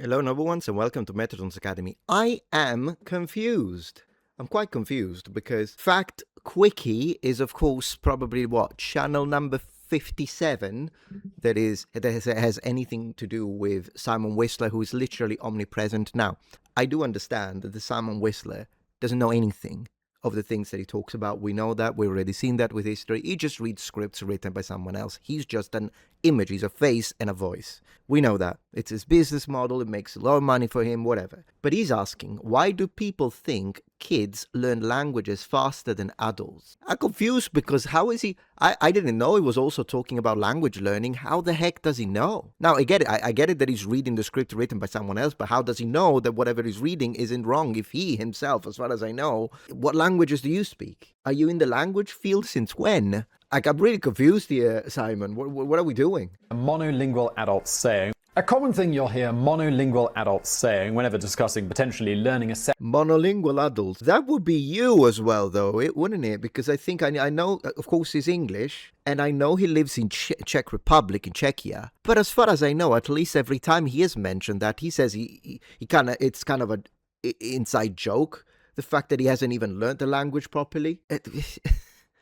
Hello, number ones, and welcome to Metatron's Academy. I am confused. I'm quite confused because Fact Quickie is, of course, probably what, channel number 57 that has anything to do with Simon Whistler, who is literally omnipresent. Now, I do understand that the Simon Whistler doesn't know anything of the things that he talks about. We know that. We've already seen that with history. He just reads scripts written by someone else. He's just an image. He's a face and a voice. We know that. It's his business model. It makes a lot of money for him, whatever. But he's asking, why do people think kids learn languages faster than adults? I'm confused because how is he... I didn't know he was also talking about language learning. How the heck does he know? Now, I get it. I get it that he's reading the script written by someone else, but how does he know that whatever he's reading isn't wrong if he himself, as far as I know... What languages do you speak? Are you in the language field since when? I'm really confused here, Simon. What are we doing? A monolingual adult saying. A common thing you'll hear monolingual adults saying whenever discussing potentially learning a monolingual adults. That would be you as well, though, wouldn't it? Because I think I know, of course, he's English, and I know he lives in Czech Republic, in Czechia. But as far as I know, at least every time he has mentioned that, he says it's kind of an inside joke. The fact that he hasn't even learned the language properly.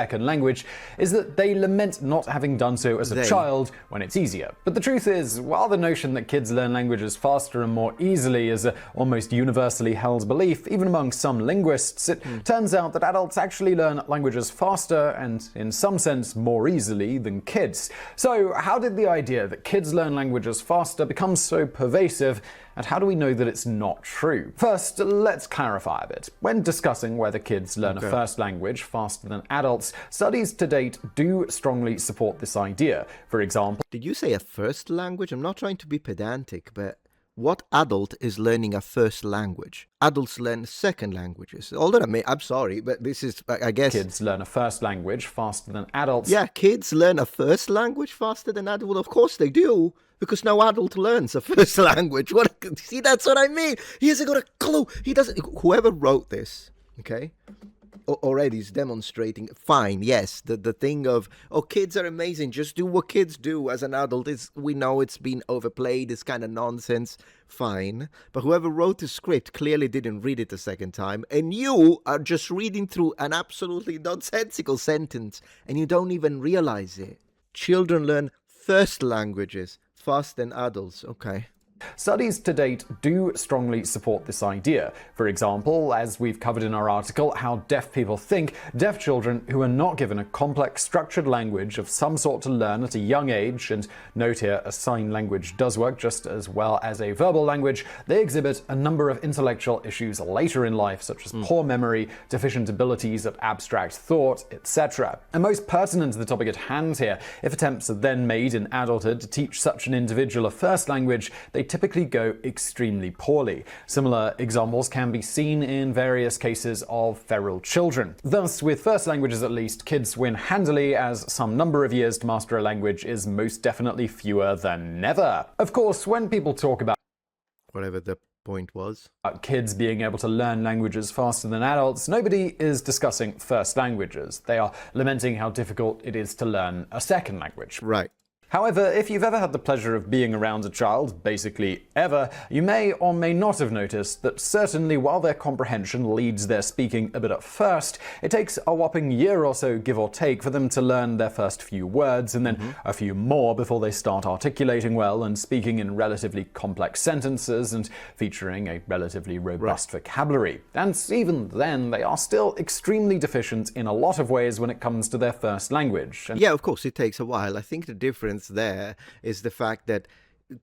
Second language is that they lament not having done so as a child when it's easier. But the truth is, while the notion that kids learn languages faster and more easily is a almost universally held belief, even among some linguists, it turns out that adults actually learn languages faster and, in some sense, more easily than kids. So, how did the idea that kids learn languages faster become so pervasive? And how do we know that it's not true? First, let's clarify a bit. When discussing whether kids learn a first language faster than adults, studies to date do strongly support this idea. For example... Did you say a first language? I'm not trying to be pedantic, but what adult is learning a first language? Adults learn second languages. Although, I'm sorry, but this is, I guess... Kids learn a first language faster than adults. Yeah, kids learn a first language faster than adults. Well, of course they do. Because no adult learns a first language. See, that's what I mean. He hasn't got a clue. He doesn't. Whoever wrote this, okay, already is demonstrating. Fine, yes, the thing of kids are amazing. Just do what kids do. As an adult, we know it's been overplayed. It's kind of nonsense. Fine, but whoever wrote the script clearly didn't read it a second time, and you are just reading through an absolutely nonsensical sentence, and you don't even realize it. Children learn first languages faster than adults. Okay. Studies to date do strongly support this idea. For example, as we've covered in our article, How Deaf People Think, deaf children who are not given a complex, structured language of some sort to learn at a young age, and note here, a sign language does work just as well as a verbal language, they exhibit a number of intellectual issues later in life, such as poor memory, deficient abilities at abstract thought, etc. And most pertinent to the topic at hand here, if attempts are then made in adulthood to teach such an individual a first language, they typically go extremely poorly. Similar examples can be seen in various cases of feral children. Thus, with first languages at least, kids win handily, as some number of years to master a language is most definitely fewer than never. Of course, when people talk about whatever the point was, kids being able to learn languages faster than adults, nobody is discussing first languages. They are lamenting how difficult it is to learn a second language. Right. However, if you've ever had the pleasure of being around a child, basically ever, you may or may not have noticed that certainly while their comprehension leads their speaking a bit at first, it takes a whopping year or so, give or take, for them to learn their first few words, and then a few more before they start articulating well and speaking in relatively complex sentences and featuring a relatively robust vocabulary. And even then, they are still extremely deficient in a lot of ways when it comes to their first language. Yeah, of course, it takes a while. I think the difference there is the fact that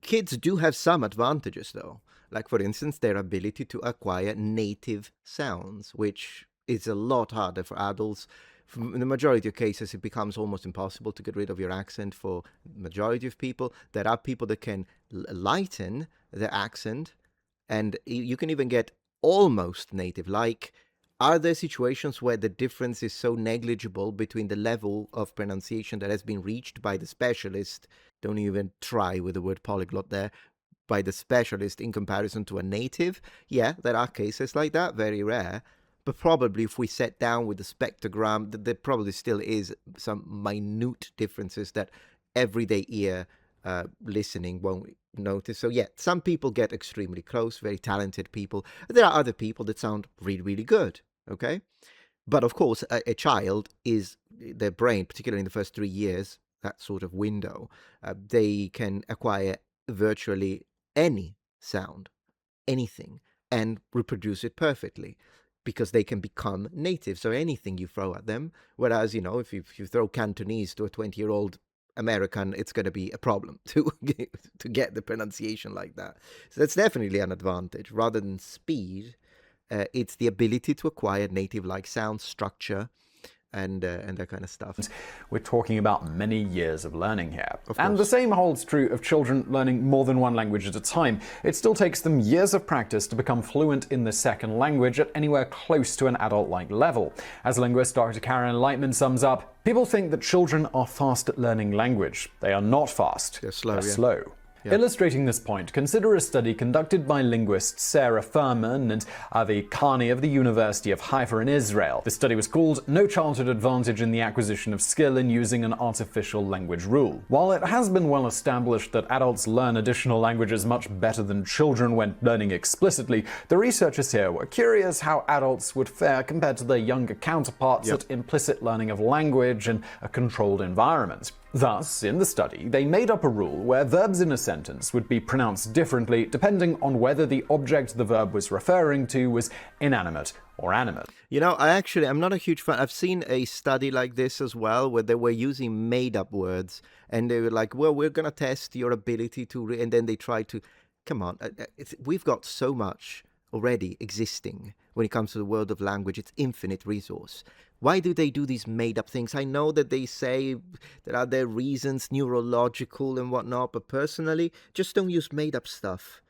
kids do have some advantages, though. Like, for instance, their ability to acquire native sounds, which is a lot harder for adults. In the majority of cases, it becomes almost impossible to get rid of your accent for the majority of people. There are people that can lighten their accent, and you can even get almost native. Like, are there situations where the difference is so negligible between the level of pronunciation that has been reached by the specialist, don't even try with the word polyglot there, by the specialist in comparison to a native? Yeah, there are cases like that, very rare. But probably if we sat down with the spectrogram, there probably still is some minute differences that everyday ear listening won't notice. So yeah, some people get extremely close, very talented people. There are other people that sound really, really good. Okay. But of course, a child is their brain, particularly in the first 3 years, that sort of window, they can acquire virtually any sound, anything, and reproduce it perfectly because they can become native. So anything you throw at them, whereas, if you throw Cantonese to a 20-year-old American, it's going to be a problem to get the pronunciation like that. So that's definitely an advantage. Rather than speed, it's the ability to acquire native-like sound structure and that kind of stuff. We're talking about many years of learning here. Of And the course. same holds true of children learning more than one language at a time. It still takes them years of practice to become fluent in the second language at anywhere close to an adult-like level. As linguist Dr. Karen Lightman sums up, people think that children are fast at learning language. They are not fast. They're slow, They're yeah. slow. Yeah. Illustrating this point, consider a study conducted by linguists Sarah Furman and Avi Karni of the University of Haifa in Israel. The study was called No Childhood Advantage in the Acquisition of Skill in Using an Artificial Language Rule. While it has been well established that adults learn additional languages much better than children when learning explicitly, the researchers here were curious how adults would fare compared to their younger counterparts at implicit learning of language in a controlled environment. Thus, in the study, they made up a rule where verbs in a sentence would be pronounced differently depending on whether the object the verb was referring to was inanimate or animate. I'm not a huge fan. I've seen a study like this as well, where they were using made-up words, and they were like, well, we're going to test your ability to and then they tried to, come on, we've got so much already existing when it comes to the world of language. It's infinite resource. Why do they do these made-up things? I know that they say there are their reasons, neurological and whatnot, but personally, just don't use made-up stuff.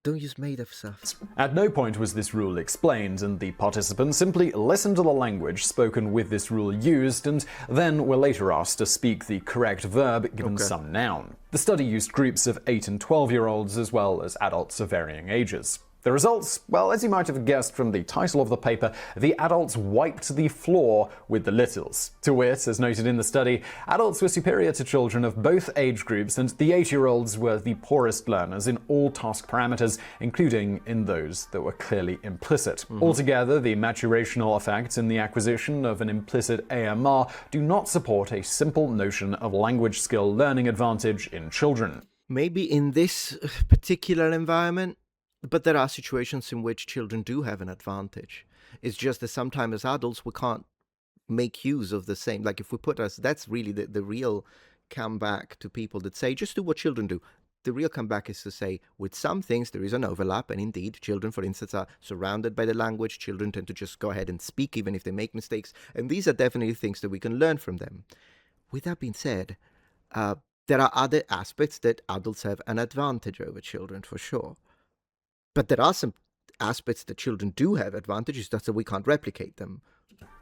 Don't use made-up stuff. At no point was this rule explained, and the participants simply listened to the language spoken with this rule used, and then were later asked to speak the correct verb given some noun. The study used groups of 8 and 12-year-olds as well as adults of varying ages. The results? Well, as you might have guessed from the title of the paper, the adults wiped the floor with the littles. To wit, as noted in the study, adults were superior to children of both age groups, and the 8-year-olds were the poorest learners in all task parameters, including in those that were clearly implicit. Altogether, the maturational effects in the acquisition of an implicit AMR do not support a simple notion of language skill learning advantage in children. Maybe in this particular environment, but there are situations in which children do have an advantage. It's just that sometimes as adults we can't make use of the same. Like if we put us, that's really the real comeback to people that say, just do what children do. The real comeback is to say, with some things there is an overlap, and indeed, children, for instance, are surrounded by the language. Children tend to just go ahead and speak even if they make mistakes, and these are definitely things that we can learn from them. With that being said, there are other aspects that adults have an advantage over children, for sure. But there are some aspects that children do have advantages, that's that we can't replicate them.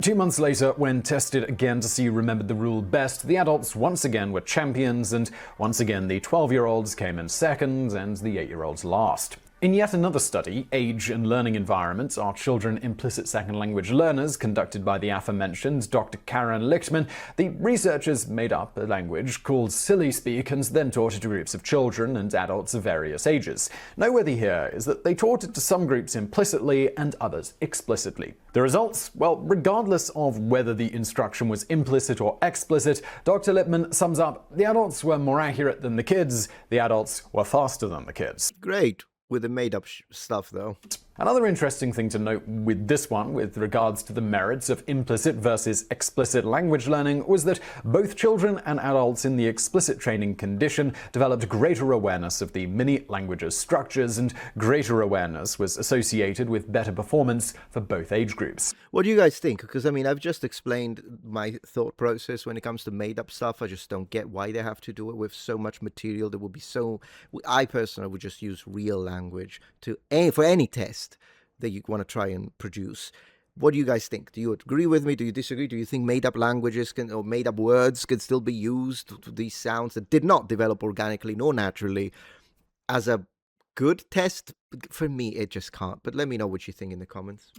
2 months later, when tested again to see who remembered the rule best, the adults once again were champions, and once again the 12-year-olds came in second and the 8-year-olds last. In yet another study, Age and Learning Environments, Are Children Implicit Second Language Learners, conducted by the aforementioned Dr. Karen Lichtman, the researchers made up a language called Silly Speak and then taught it to groups of children and adults of various ages. Noteworthy here is that they taught it to some groups implicitly and others explicitly. The results? Well, regardless of whether the instruction was implicit or explicit, Dr. Lichtman sums up, the adults were more accurate than the kids, the adults were faster than the kids. Great. With the made-up stuff, though. Another interesting thing to note with this one, with regards to the merits of implicit versus explicit language learning, was that both children and adults in the explicit training condition developed greater awareness of the mini-language's structures, and greater awareness was associated with better performance for both age groups. What do you guys think? Because, I've just explained my thought process when it comes to made-up stuff. I just don't get why they have to do it with so much material. There would be I personally would just use real language for any test that you want to try and produce. What do you guys think? Do you agree with me? Do you disagree? Do you think made-up languages or made-up words can still be used, these sounds that did not develop organically nor naturally, as a good test? For me, it just can't. But let me know what you think in the comments.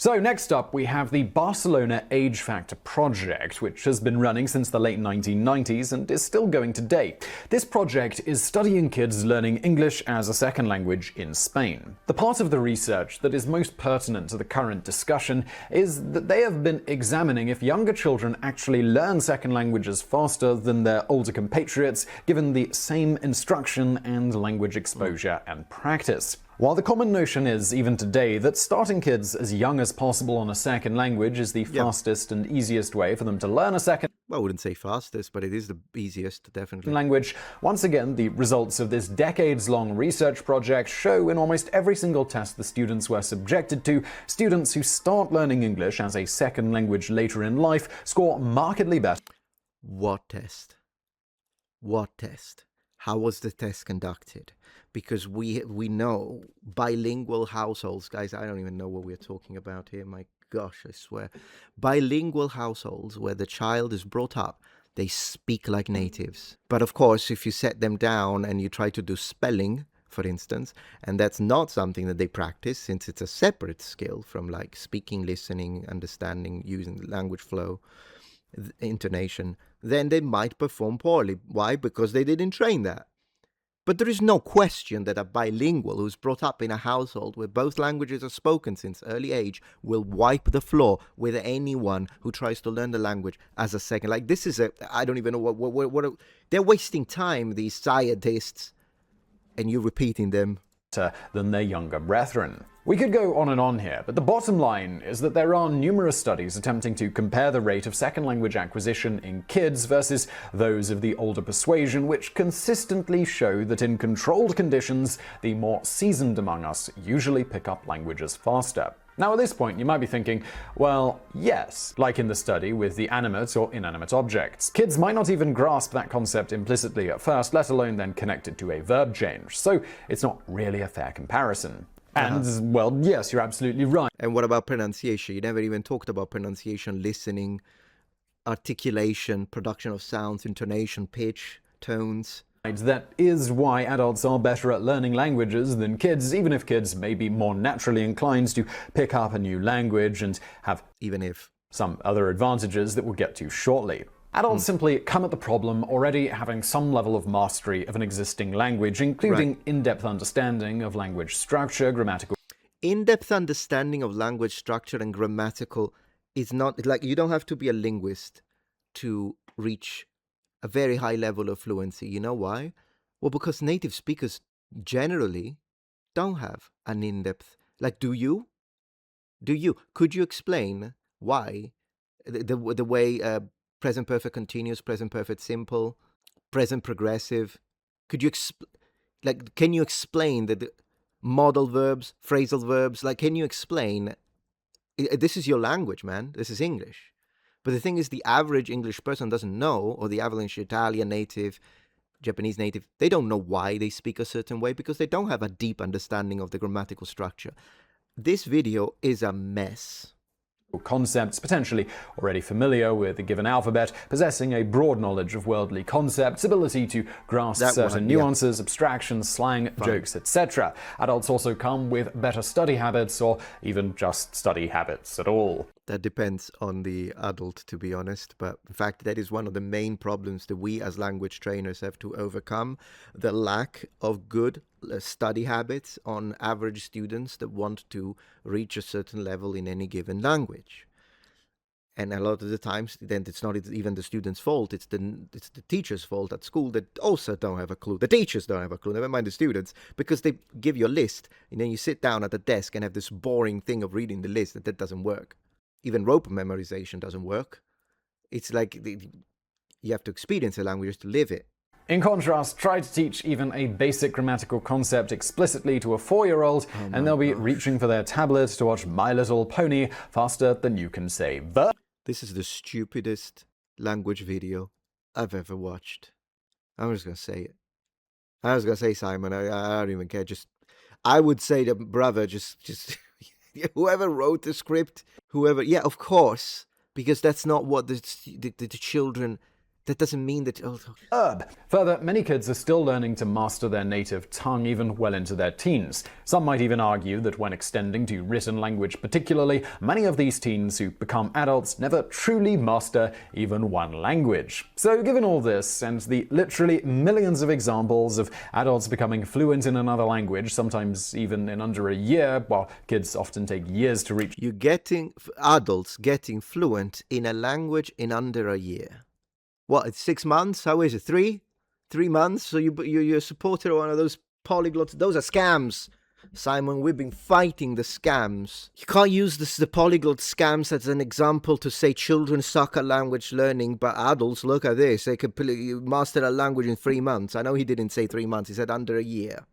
So next up, we have the Barcelona Age Factor project, which has been running since the late 1990s and is still going today. This project is studying kids learning English as a second language in Spain. The part of the research that is most pertinent to the current discussion is that they have been examining if younger children actually learn second languages faster than their older compatriots, given the same instruction and language exposure and practice. While the common notion is, even today, that starting kids as young as possible on a second language is the fastest and easiest way for them to learn a second Well, I wouldn't say fastest, but it is the easiest, definitely. language, once again, the results of this decades-long research project show in almost every single test the students were subjected to, students who start learning English as a second language later in life score markedly better. What test? What test? How was the test conducted? Because we know bilingual households, guys, I don't even know what we're talking about here. My gosh, I swear. Bilingual households where the child is brought up, they speak like natives. But of course, if you set them down and you try to do spelling, for instance, and that's not something that they practice since it's a separate skill from like speaking, listening, understanding, using the language flow, intonation, then they might perform poorly. Why? Because they didn't train that. But there is no question that a bilingual who's brought up in a household where both languages are spoken since early age will wipe the floor with anyone who tries to learn the language as a second. Like, this is I don't even know what they're wasting time, these scientists, and you repeating them. Than their younger brethren. We could go on and on here, but the bottom line is that there are numerous studies attempting to compare the rate of second language acquisition in kids versus those of the older persuasion, which consistently show that in controlled conditions, the more seasoned among us usually pick up languages faster. Now, at this point, you might be thinking, well, yes, like in the study with the animate or inanimate objects. Kids might not even grasp that concept implicitly at first, let alone then connect it to a verb change. So it's not really a fair comparison. And, well, yes, you're absolutely right. And what about pronunciation? You never even talked about pronunciation, listening, articulation, production of sounds, intonation, pitch, tones. That is why adults are better at learning languages than kids, even if kids may be more naturally inclined to pick up a new language and have some other advantages that we'll get to shortly. Adults simply come at the problem already having some level of mastery of an existing language, including in-depth understanding of language structure, grammatical. In-depth understanding of language structure and grammatical is not like, you don't have to be a linguist to reach a very high level of fluency. You know why? Well, because native speakers generally don't have an in-depth. Like, do you? Could you explain why the way present perfect continuous, present perfect simple, present progressive? Could you can you explain the modal verbs, phrasal verbs? Like, can you explain? This is your language, man. This is English. But the thing is, the average English person doesn't know, or the average Italian native, Japanese native, they don't know why they speak a certain way because they don't have a deep understanding of the grammatical structure. This video is a mess. Concepts, potentially already familiar with the given alphabet, possessing a broad knowledge of worldly concepts, ability to grasp certain nuances, abstractions, slang, jokes, etc. Adults also come with better study habits, or even just study habits at all. That depends on the adult, to be honest. But in fact, that is one of the main problems that we as language trainers have to overcome. The lack of good study habits on average students that want to reach a certain level in any given language. And a lot of the times, then it's not even the student's fault. It's the teacher's fault at school that also don't have a clue. The teachers don't have a clue, never mind the students, because they give you a list, and then you sit down at the desk and have this boring thing of reading the list that doesn't work. Even rote memorization doesn't work. It's like you have to experience the language to live it. In contrast, try to teach even a basic grammatical concept explicitly to a 4-year-old, and they'll be reaching for their tablet to watch My Little Pony faster than you can say verb. This is the stupidest language video I've ever watched. I'm just going to say it. I was going to say, Simon, I don't even care. I would say to brother, just whoever wrote the script, yeah, of course, because that's not what the children That doesn't mean that... Further, many kids are still learning to master their native tongue even well into their teens. Some might even argue that when extending to written language particularly, many of these teens who become adults never truly master even one language. So given all this, and the literally millions of examples of adults becoming fluent in another language, sometimes even in under a year, while kids often take years to reach... You're getting... adults getting fluent in a language in under a year. What, it's 6 months? How is it? 3 months? So you're a supporter of one of those polyglots. Those are scams, Simon. We've been fighting the scams. You can't use the polyglot scams as an example to say children suck at language learning, but adults, look at this. They could master a language in 3 months. I know he didn't say 3 months. He said under a year.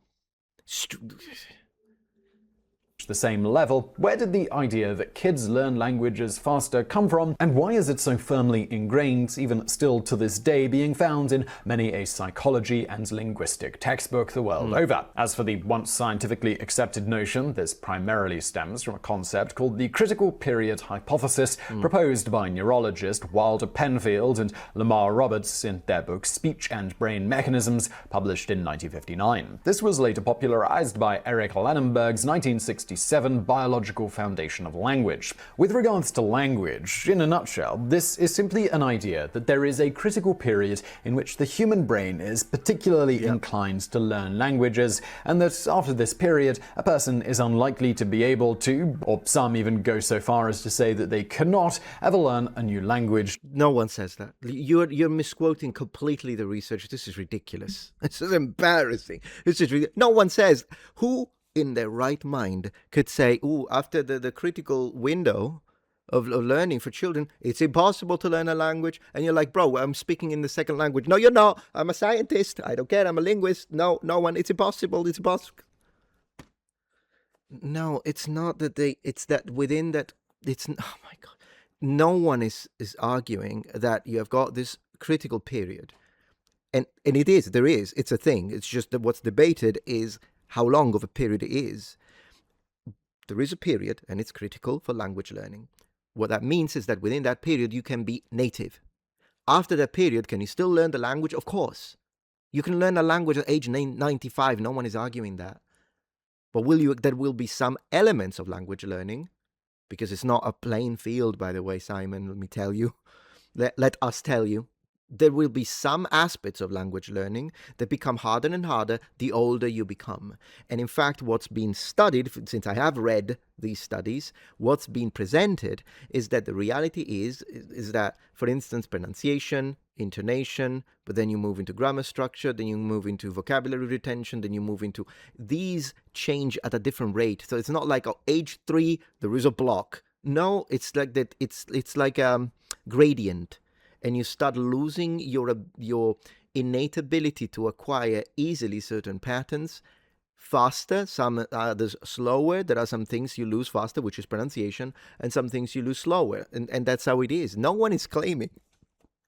The same level. Where did the idea that kids learn languages faster come from, and why is it so firmly ingrained, even still to this day, being found in many a psychology and linguistic textbook the world over? As for the once scientifically accepted notion, this primarily stems from a concept called the critical period hypothesis, proposed by neurologist Wilder Penfield and Lamar Roberts in their book Speech and Brain Mechanisms, published in 1959. This was later popularized by Eric Lannenberg's 1967 Biological Foundation of Language. With regards to language, in a nutshell, this is simply an idea that there is a critical period in which the human brain is particularly inclined to learn languages, and that after this period, a person is unlikely to be able to, or some even go so far as to say that they cannot, ever learn a new language. No one says that. You're misquoting completely the research. This is ridiculous. This is embarrassing. This is ridiculous. No one says. Who in their right mind could say, after the critical window of learning for children, it's impossible to learn a language? And you're like, bro, I'm speaking in the second language. No, you're not. I'm a scientist. I don't care. I'm a linguist. No one. It's impossible. It's impossible. No, it's not that it's that within that, oh my God. No one is arguing that you have got this critical period. And it's a thing. It's just that what's debated is how long of a period it is. There is a period, and it's critical for language learning. What that means is that within that period, you can be native. After that period, can you still learn the language? Of course. You can learn a language at age 95. No one is arguing that. But there will be some elements of language learning, because it's not a plain field, by the way, Simon, let me tell you. Let us tell you. There will be some aspects of language learning that become harder and harder the older you become. And in fact, what's been studied, since I have read these studies, what's been presented is that the reality is that, for instance, pronunciation, intonation, but then you move into grammar structure, then you move into vocabulary retention, then you move into... These change at a different rate. So it's not like age 3, there is a block. No, it's like that. It's like a gradient. And you start losing your innate ability to acquire easily certain patterns faster, some others slower. There are some things you lose faster, which is pronunciation, and some things you lose slower. And that's how it is. No one is claiming.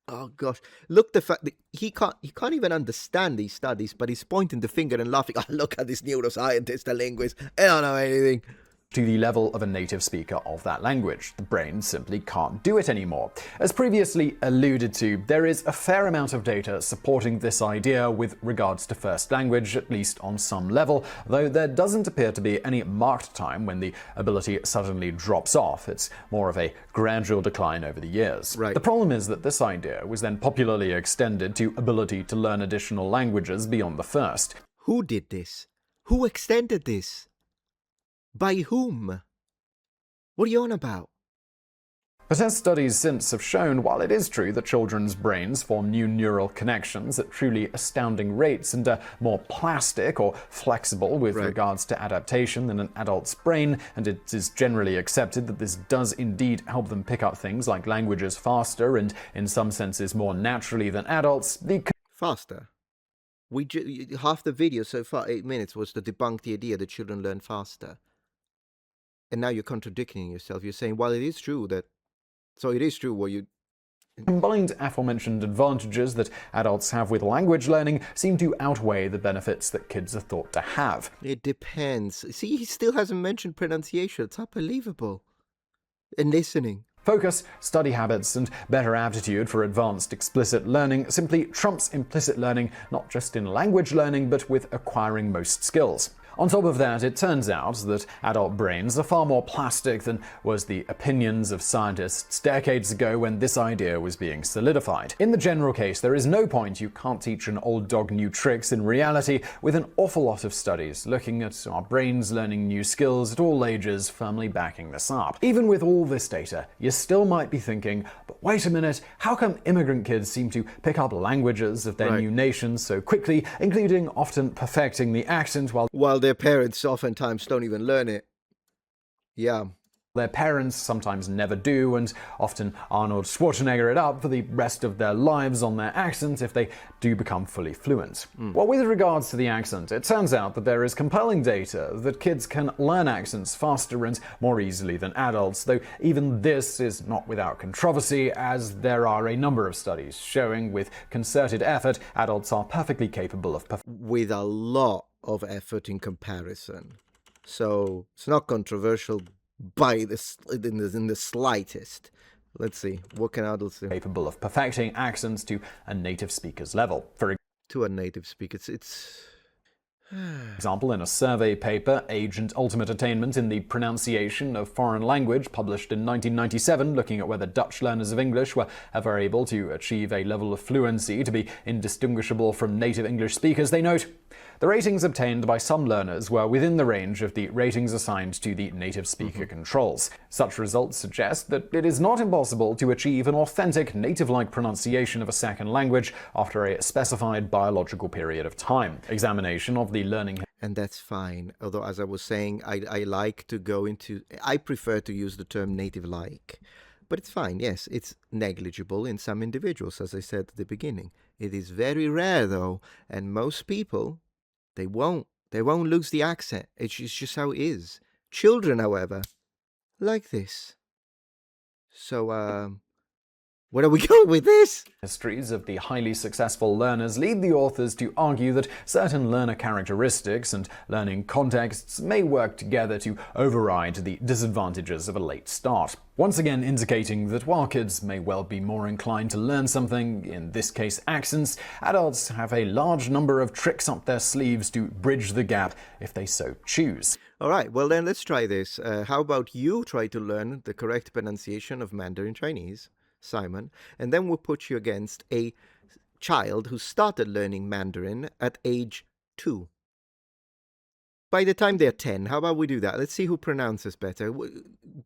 Oh gosh, look, the fact that he can't even understand these studies, but he's pointing the finger and laughing. Oh, look at this neuroscientist, the linguist. I don't know anything. To the level of a native speaker of that language. The brain simply can't do it anymore. As previously alluded to, there is a fair amount of data supporting this idea with regards to first language, at least on some level, though there doesn't appear to be any marked time when the ability suddenly drops off. It's more of a gradual decline over the years. Right. The problem is that this idea was then popularly extended to ability to learn additional languages beyond the first. Who did this? Who extended this? By whom? What are you on about? But as studies since have shown, while it is true that children's brains form new neural connections at truly astounding rates and are more plastic or flexible with regards to adaptation than an adult's brain, and it is generally accepted that this does indeed help them pick up things like languages faster and, in some senses, more naturally than adults, Faster? Half the video so far, 8 minutes, was to debunk the idea that children learn faster. And now you're contradicting yourself. You're saying, well, it is true that... So it is true what you... Combined aforementioned advantages that adults have with language learning seem to outweigh the benefits that kids are thought to have. It depends. See, he still hasn't mentioned pronunciation. It's unbelievable. And listening. Focus, study habits, and better aptitude for advanced explicit learning simply trumps implicit learning, not just in language learning, but with acquiring most skills. On top of that, it turns out that adult brains are far more plastic than was the opinions of scientists decades ago when this idea was being solidified. In the general case, there is no point you can't teach an old dog new tricks in reality, with an awful lot of studies looking at our brains learning new skills at all ages firmly backing this up. Even with all this data, you still might be thinking, but wait a minute, how come immigrant kids seem to pick up languages of their new nations so quickly, including often perfecting the accent while their parents oftentimes don't even learn it. Yeah. Their parents sometimes never do, and often Arnold Schwarzenegger it up for the rest of their lives on their accent if they do become fully fluent. Well, with regards to the accent, it turns out that there is compelling data that kids can learn accents faster and more easily than adults, though even this is not without controversy, as there are a number of studies showing with concerted effort adults are perfectly capable of with a lot of effort in comparison. So it's not controversial in the slightest. Let's see, what can adults do? Capable of perfecting accents to a native speaker's level. To a native speaker, it's example, in a survey paper, Age and Ultimate Attainment in the Pronunciation of Foreign Language, published in 1997, looking at whether Dutch learners of English were ever able to achieve a level of fluency to be indistinguishable from native English speakers, they note, the ratings obtained by some learners were within the range of the ratings assigned to the native speaker controls. Such results suggest that it is not impossible to achieve an authentic native-like pronunciation of a second language after a specified biological period of time. Examination of the learning. And that's fine. Although, as I was saying, I prefer to use the term native-like. But it's fine, yes, it's negligible in some individuals, as I said at the beginning. It is very rare, though, and most people, they won't lose the accent. It's just how it is. Children, however, like this. So, where are we going with this? Histories of the highly successful learners lead the authors to argue that certain learner characteristics and learning contexts may work together to override the disadvantages of a late start. Once again indicating that while kids may well be more inclined to learn something, in this case accents, adults have a large number of tricks up their sleeves to bridge the gap if they so choose. All right, well then let's try this. How about you try to learn the correct pronunciation of Mandarin Chinese, Simon, and then we'll put you against a child who started learning Mandarin at age 2. By the time they're 10, how about we do that? Let's see who pronounces better.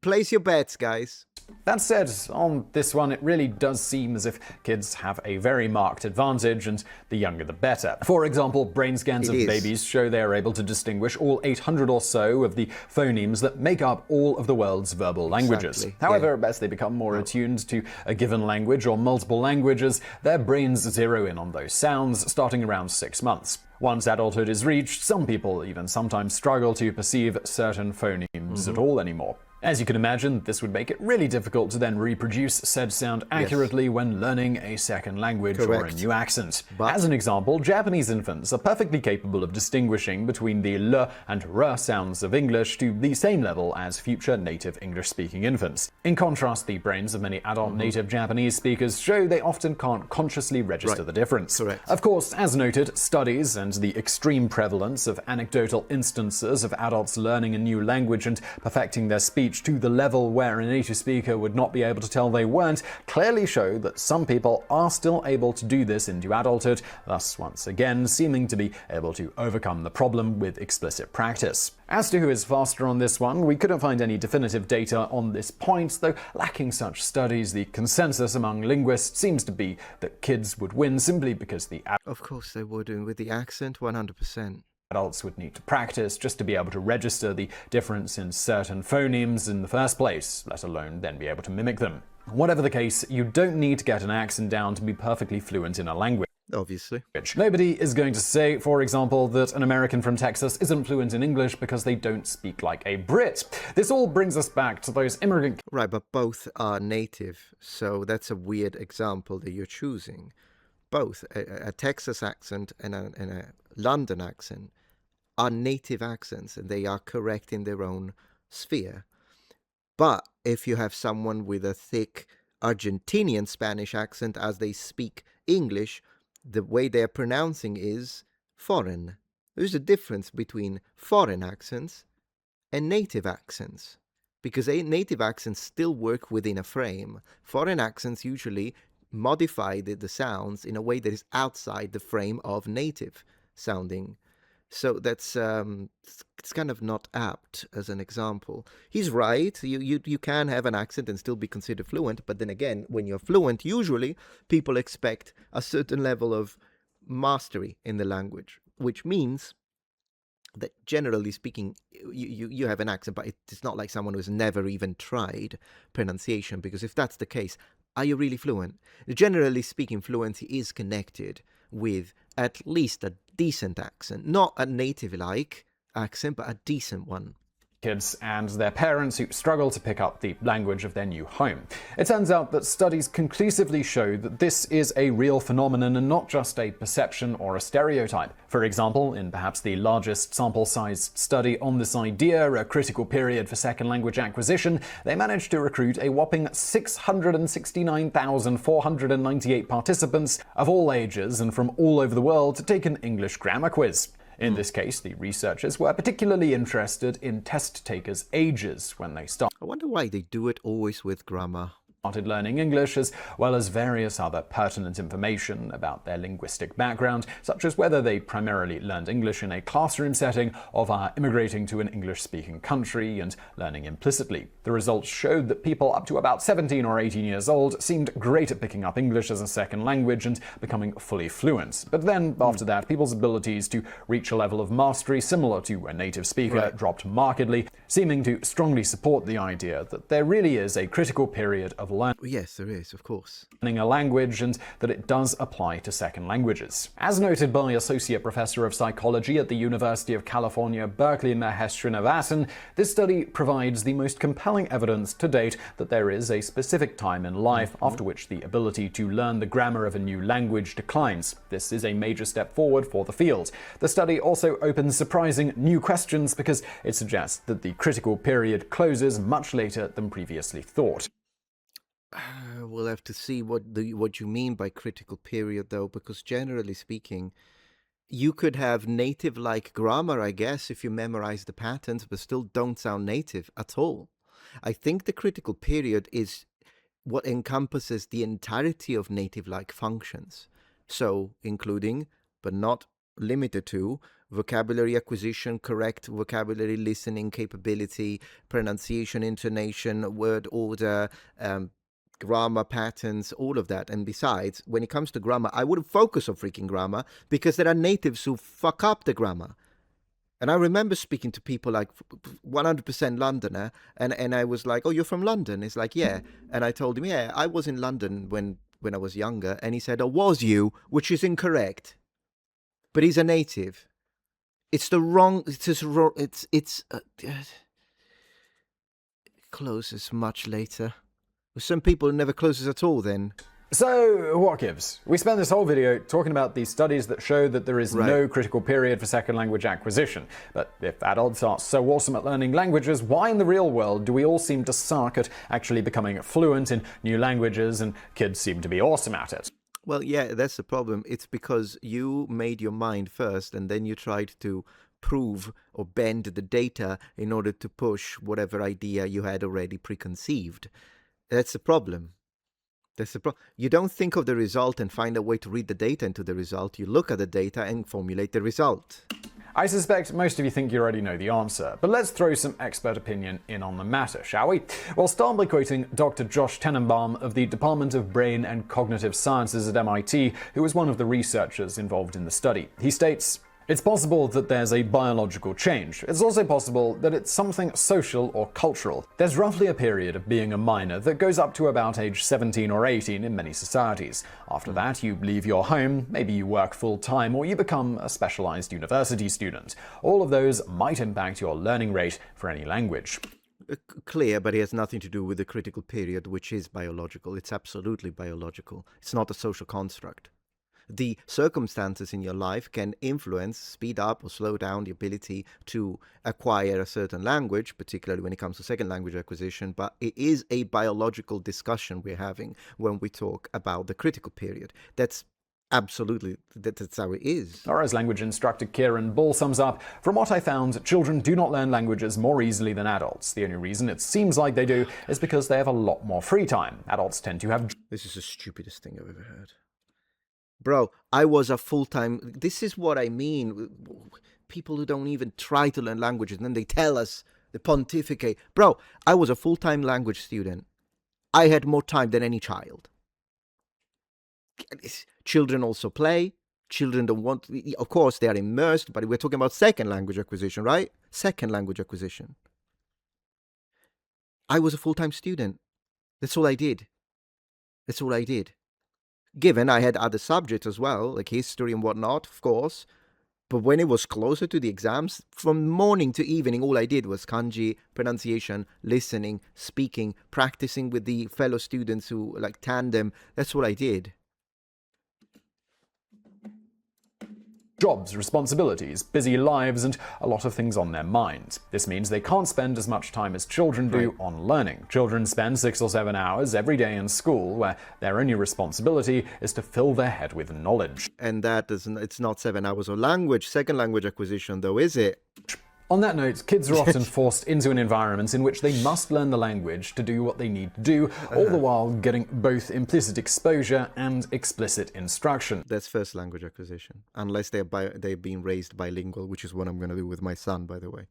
Place your bets, guys. That said, on this one, it really does seem as if kids have a very marked advantage, and the younger the better. For example, brain scans of babies show they are able to distinguish all 800 or so of the phonemes that make up all of the world's verbal languages. However, as they become more attuned to a given language or multiple languages, their brains zero in on those sounds starting around 6 months. Once adulthood is reached, some people even sometimes struggle to perceive certain phonemes at all anymore. As you can imagine, this would make it really difficult to then reproduce said sound accurately when learning a second language or a new accent. As an example, Japanese infants are perfectly capable of distinguishing between the l and r sounds of English to the same level as future native English-speaking infants. In contrast, the brains of many adult native Japanese speakers show they often can't consciously register the difference. Of course, as noted, studies and the extreme prevalence of anecdotal instances of adults learning a new language and perfecting their speech to the level where a native speaker would not be able to tell they weren't clearly show that some people are still able to do this into adulthood, thus once again seeming to be able to overcome the problem with explicit practice. As to who is faster on this one, we couldn't find any definitive data on this point, though lacking such studies, the consensus among linguists seems to be that kids would win simply because the Of course they would, and with the accent, 100%. Adults would need to practice just to be able to register the difference in certain phonemes in the first place, let alone then be able to mimic them. Whatever the case, you don't need to get an accent down to be perfectly fluent in a language. Obviously. Nobody is going to say, for example, that an American from Texas isn't fluent in English because they don't speak like a Brit. This all brings us back to those immigrant... Right, but both are native, so that's a weird example that you're choosing. Both, a Texas accent and a London accent, are native accents, and they are correct in their own sphere. But if you have someone with a thick Argentinian Spanish accent as they speak English, the way they're pronouncing is foreign. There's a difference between foreign accents and native accents, because native accents still work within a frame. Foreign accents usually modify the sounds in a way that is outside the frame of native sounding. So that's it's kind of not apt as an example. He's right. You can have an accent and still be considered fluent, but then again, when you're fluent, usually people expect a certain level of mastery in the language, which means that generally speaking, you have an accent, but it's not like someone who's never even tried pronunciation, because if that's the case, are you really fluent? Generally speaking, fluency is connected with at least a decent accent, not a native-like accent, but a decent one. Kids and their parents who struggle to pick up the language of their new home. It turns out that studies conclusively show that this is a real phenomenon and not just a perception or a stereotype. For example, in perhaps the largest sample-sized study on this idea, a critical period for second language acquisition, they managed to recruit a whopping 669,498 participants of all ages and from all over the world to take an English grammar quiz. In this case, the researchers were particularly interested in test takers' ages when they started. I wonder why they do it always with grammar. Learning English, as well as various other pertinent information about their linguistic background, such as whether they primarily learned English in a classroom setting or via immigrating to an English-speaking country and learning implicitly. The results showed that people up to about 17 or 18 years old seemed great at picking up English as a second language and becoming fully fluent. But then, after that, people's abilities to reach a level of mastery similar to a native speaker dropped markedly, seeming to strongly support the idea that there really is a critical period of learning. Yes, there is, of course. Learning a language, and that it does apply to second languages. As noted by Associate Professor of Psychology at the University of California, Berkeley, Mahesh Srinivasan, this study provides the most compelling evidence to date that there is a specific time in life after which the ability to learn the grammar of a new language declines. This is a major step forward for the field. The study also opens surprising new questions because it suggests that the critical period closes much later than previously thought. We'll have to see what you mean by critical period, though, because generally speaking, you could have native-like grammar, I guess, if you memorize the patterns, but still don't sound native at all. I think the critical period is what encompasses the entirety of native-like functions. So, including, but not limited to, vocabulary acquisition, correct vocabulary listening capability, pronunciation, intonation, word order, grammar patterns, all of that. And besides, when it comes to grammar, I wouldn't focus on freaking grammar because there are natives who fuck up the grammar. And I remember speaking to people like 100% Londoner, and I was like, oh, you're from London? It's like, yeah. And I told him, yeah, I was in London when I was younger. And he said, oh, was you? Which is incorrect. But he's a native. It's the wrong, it closes much later. Some people never closes at all then. So, what gives? We spent this whole video talking about these studies that show that there is no critical period for second language acquisition. But if adults are so awesome at learning languages, why in the real world do we all seem to suck at actually becoming fluent in new languages and kids seem to be awesome at it? Well, yeah, that's the problem. It's because you made your mind first and then you tried to prove or bend the data in order to push whatever idea you had already preconceived. That's the problem. You don't think of the result and find a way to read the data into the result. You look at the data and formulate the result. I suspect most of you think you already know the answer, but let's throw some expert opinion in on the matter, shall we? We'll start by quoting Dr. Josh Tenenbaum of the Department of Brain and Cognitive Sciences at MIT, who was one of the researchers involved in the study. He states, "It's possible that there's a biological change. It's also possible that it's something social or cultural. There's roughly a period of being a minor that goes up to about age 17 or 18 in many societies. After that, you leave your home, maybe you work full-time, or you become a specialized university student. All of those might impact your learning rate for any language." Clear, but it has nothing to do with the critical period, which is biological. It's absolutely biological. It's not a social construct. the circumstances in your life can influence, speed up or slow down the ability to acquire a certain language, particularly when it comes to second language acquisition. But it is a biological discussion we're having when we talk about the critical period. That's absolutely, that's how it is. Or as language instructor Kieran Bull sums up, from what I found, children do not learn languages more easily than adults. The only reason it seems like they do is because they have a lot more free time. Adults tend to have... This is the stupidest thing I've ever heard. Bro, I was a full-time... This is what I mean. People who don't even try to learn languages, and then they tell us, they pontificate. Bro, I was a full-time language student. I had more time than any child. Children also play. Children don't want... Of course, they are immersed, but we're talking about second language acquisition, right? Second language acquisition. I was a full-time student. That's all I did. That's all I did. Given I had other subjects as well, like history and whatnot, of course. But when it was closer to the exams, from morning to evening, all I did was kanji, pronunciation, listening, speaking, practicing with the fellow students who, like, tandem. That's what I did. Jobs, responsibilities, busy lives, and a lot of things on their minds. This means they can't spend as much time as children do on learning. Children spend 6 or 7 hours every day in school, where their only responsibility is to fill their head with knowledge. And that isn't, it's not 7 hours of language, second language acquisition though, is it? On that note, kids are often forced into an environment in which they must learn the language to do what they need to do, all the while getting both implicit exposure and explicit instruction. That's first language acquisition, unless they've been raised bilingual, which is what I'm going to do with my son, by the way.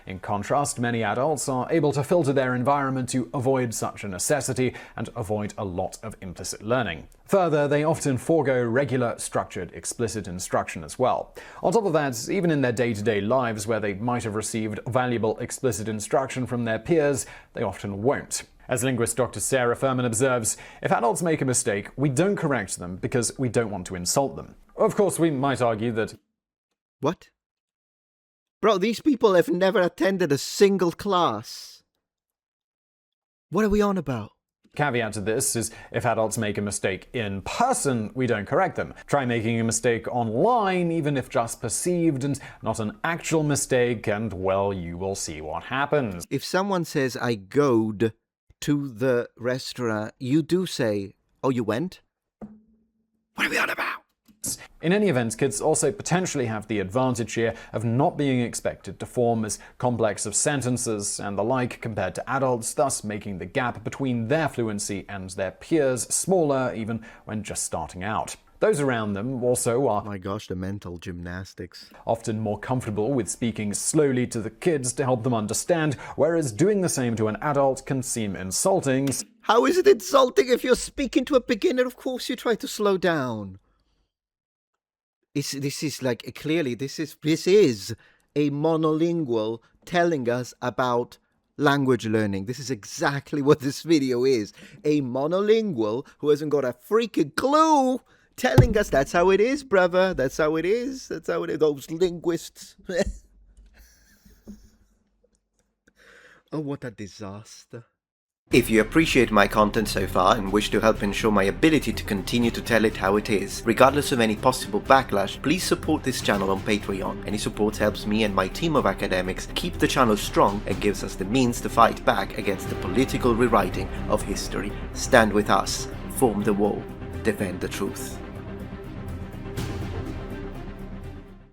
In contrast, many adults are able to filter their environment to avoid such a necessity and avoid a lot of implicit learning. Further, they often forego regular, structured, explicit instruction as well. On top of that, even in their day-to-day lives where they might have received valuable explicit instruction from their peers, they often won't. As linguist Dr. Sarah Furman observes, if adults make a mistake, we don't correct them because we don't want to insult them. Of course, we might argue that... What? Bro, these people have never attended a single class. What are we on about? Caveat to this is if adults make a mistake in person, we don't correct them. Try making a mistake online, even if just perceived and not an actual mistake, and well, you will see what happens. If someone says, I goed to the restaurant, you do say, oh, you went? What are we on about? In any event, kids also potentially have the advantage here of not being expected to form as complex of sentences and the like compared to adults, thus making the gap between their fluency and their peers smaller even when just starting out. Those around them also are, oh my gosh, the mental gymnastics, often more comfortable with speaking slowly to the kids to help them understand, whereas doing the same to an adult can seem insulting. How is it insulting if you're speaking to a beginner? Of course you try to slow down. This is like, clearly, this is a monolingual telling us about language learning. This is exactly what this video is. A monolingual who hasn't got a freaking clue telling us that's how it is, brother. That's how it is. That's how it is. Those linguists. Oh, what a disaster. If you appreciate my content so far and wish to help ensure my ability to continue to tell it how it is, regardless of any possible backlash, please support this channel on Patreon. Any support helps me and my team of academics keep the channel strong and gives us the means to fight back against the political rewriting of history. Stand with us, form the wall, defend the truth.